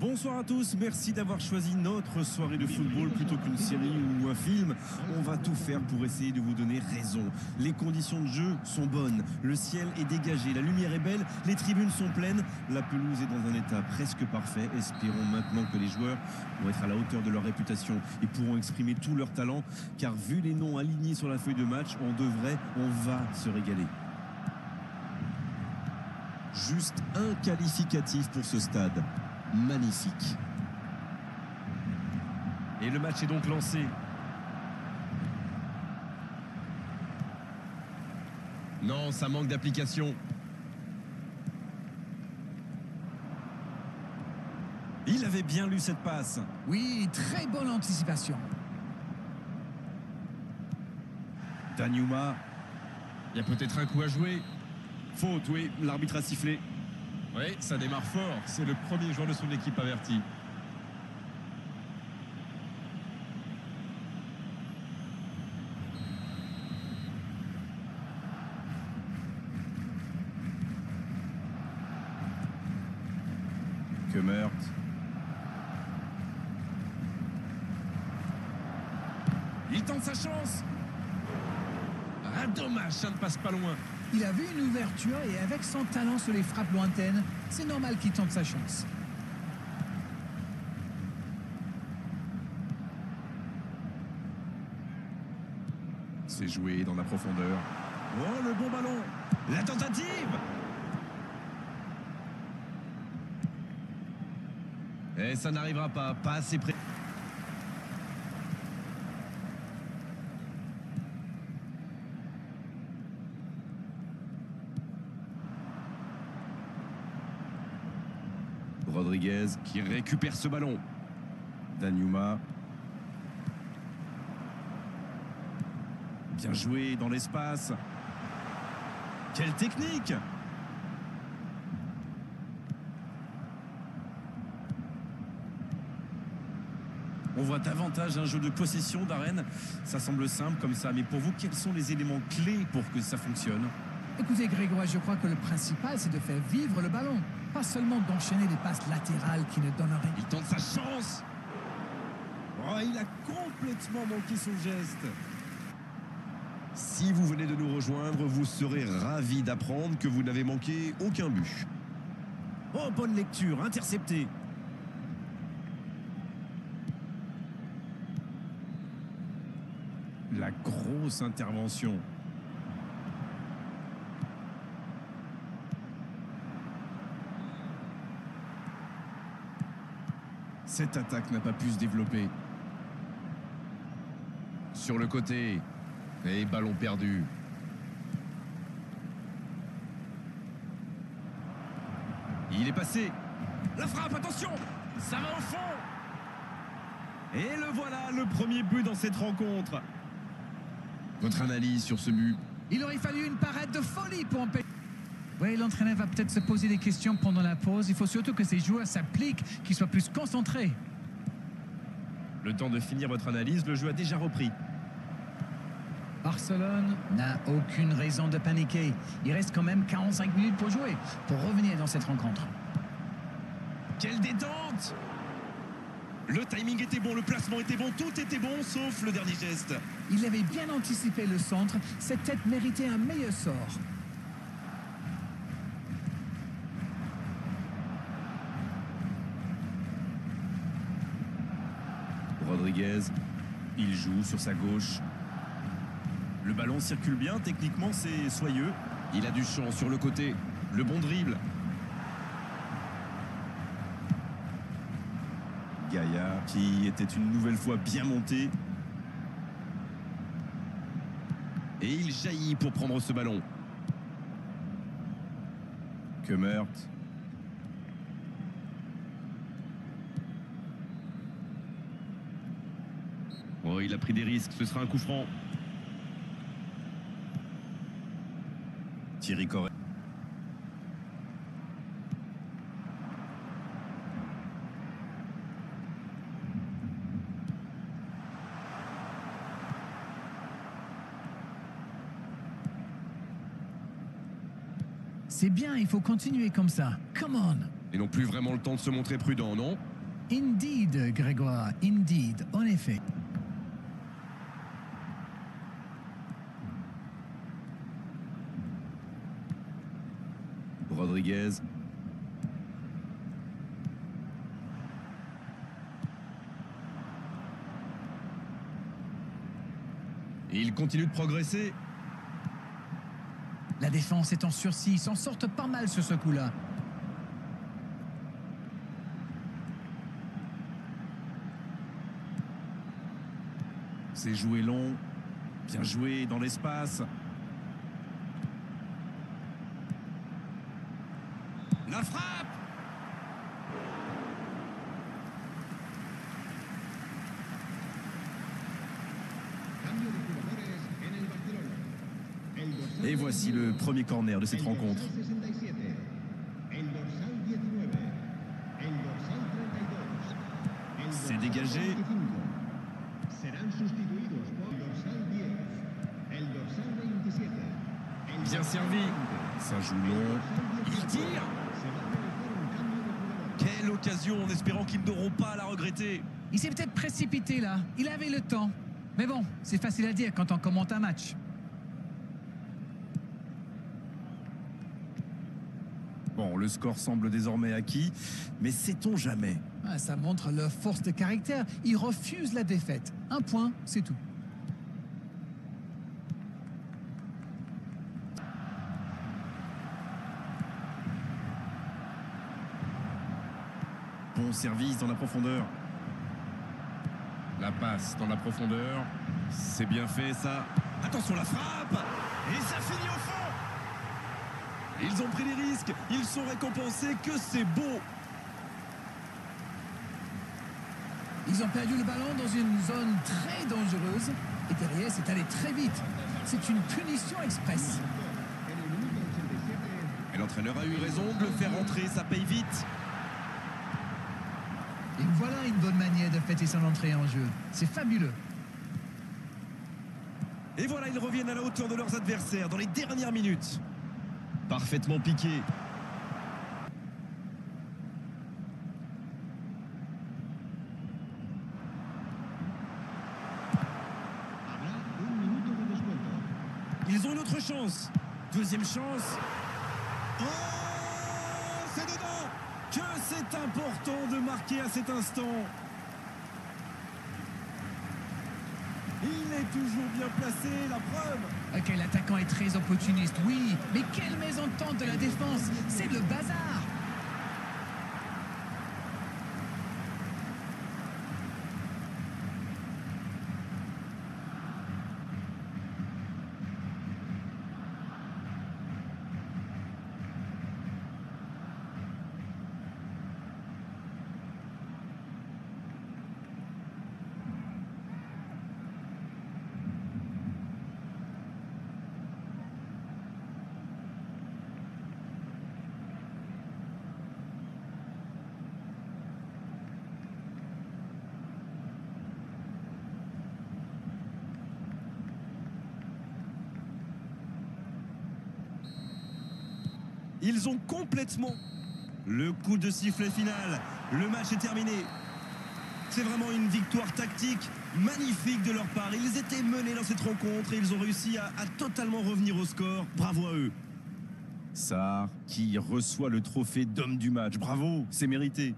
Bonsoir à tous, merci d'avoir choisi notre soirée de football plutôt qu'une série ou un film. On va tout faire pour essayer de vous donner raison. Les conditions de jeu sont bonnes, le ciel est dégagé, la lumière est belle, les tribunes sont pleines, la pelouse est dans un état presque parfait. Espérons maintenant que les joueurs vont être à la hauteur de leur réputation et pourront exprimer tout leur talent, car vu les noms alignés sur la feuille de match, on va se régaler. Juste un qualificatif pour ce stade. Magnifique. Et le match est donc lancé. Non, ça manque d'application. Il avait bien lu cette passe. Oui, très bonne anticipation. Danjuma. Il y a peut-être un coup à jouer. Faute, oui, l'arbitre a sifflé. Oui, ça démarre fort. C'est le premier joueur de son équipe averti. Kemert. Il tente sa chance. Ah, dommage, ça ne passe pas loin. Il a vu une ouverture et avec son talent sur les frappes lointaines, c'est normal qu'il tente sa chance. C'est joué dans la profondeur. Oh, le bon ballon. La tentative. Et ça n'arrivera pas assez près. Rodriguez qui récupère ce ballon. Danjuma. Bien joué dans l'espace. Quelle technique! On voit davantage un jeu de possession d'Arène. Ça semble simple comme ça, mais pour vous, quels sont les éléments clés pour que ça fonctionne? Écoutez Grégoire, je crois que le principal c'est de faire vivre le ballon, pas seulement d'enchaîner des passes latérales qui ne donnent rien. Il tente sa chance. Oh, il a complètement manqué son geste. Si vous venez de nous rejoindre, vous serez ravis d'apprendre que vous n'avez manqué aucun but. Oh, bonne lecture, intercepté. La grosse intervention. Cette attaque n'a pas pu se développer. Sur le côté. Et ballon perdu. Il est passé. La frappe, attention. Ça va au fond. Et le voilà, le premier but dans cette rencontre. Votre analyse sur ce but? Il aurait fallu une parade de folie pour empêcher. Oui, l'entraîneur va peut-être se poser des questions pendant la pause. Il faut surtout que ses joueurs s'appliquent, qu'ils soient plus concentrés. Le temps de finir votre analyse, le jeu a déjà repris. Barcelone n'a aucune raison de paniquer. Il reste quand même 45 minutes pour jouer, pour revenir dans cette rencontre. Quelle détente! Le timing était bon, le placement était bon, tout était bon, sauf le dernier geste. Il avait bien anticipé le centre. Cette tête méritait un meilleur sort. Rodriguez, il joue sur sa gauche. Le ballon circule bien, techniquement c'est soyeux. Il a du champ sur le côté, le bon dribble. Gaïa qui était une nouvelle fois bien monté. Et il jaillit pour prendre ce ballon. Kemert. Oh, il a pris des risques, ce sera un coup franc. Thierry Corrèze. C'est bien, il faut continuer comme ça. Come on. Ils n'ont plus vraiment le temps de se montrer prudents, non? Indeed, Grégoire, indeed, en effet. Rodriguez. Et il continue de progresser. La défense est en sursis, ils s'en sortent pas mal sur ce coup-là. C'est joué long, bien joué dans l'espace. La frappe! Et voici le premier corner de cette rencontre. C'est dégagé. Bien servi. Ça joue long. Il tire. Quelle occasion, en espérant qu'ils n'auront pas à la regretter. Il s'est peut-être précipité là, il avait le temps. Mais bon, c'est facile à dire quand on commente un match. Bon, le score semble désormais acquis, mais sait-on jamais? Ah, ça montre leur force de caractère. Ils refusent la défaite. Un point, c'est tout. Bon service dans la profondeur. La passe dans la profondeur. C'est bien fait ça. Attention la frappe. Et ça finit au fond. Ils ont pris des risques. Ils sont récompensés. Que c'est beau. Ils ont perdu le ballon dans une zone très dangereuse. Et derrière, c'est allé très vite. C'est une punition express. Et l'entraîneur a eu raison de le faire rentrer. Ça paye vite. Et voilà une bonne manière de fêter son entrée en jeu. C'est fabuleux. Et voilà, ils reviennent à la hauteur de leurs adversaires dans les dernières minutes. Parfaitement piqué. Ils ont une autre chance. Deuxième chance. Oh, c'est dedans. Que c'est important de marquer à cet instant. Il est toujours bien placé, la preuve. Ok, l'attaquant est très opportuniste, oui. Mais quelle mésentente de la défense. C'est le bazar. Ils ont complètement le coup de sifflet final. Le match est terminé. C'est vraiment une victoire tactique magnifique de leur part. Ils étaient menés dans cette rencontre et ils ont réussi à totalement revenir au score. Bravo à eux. Sarr qui reçoit le trophée d'homme du match. Bravo, c'est mérité.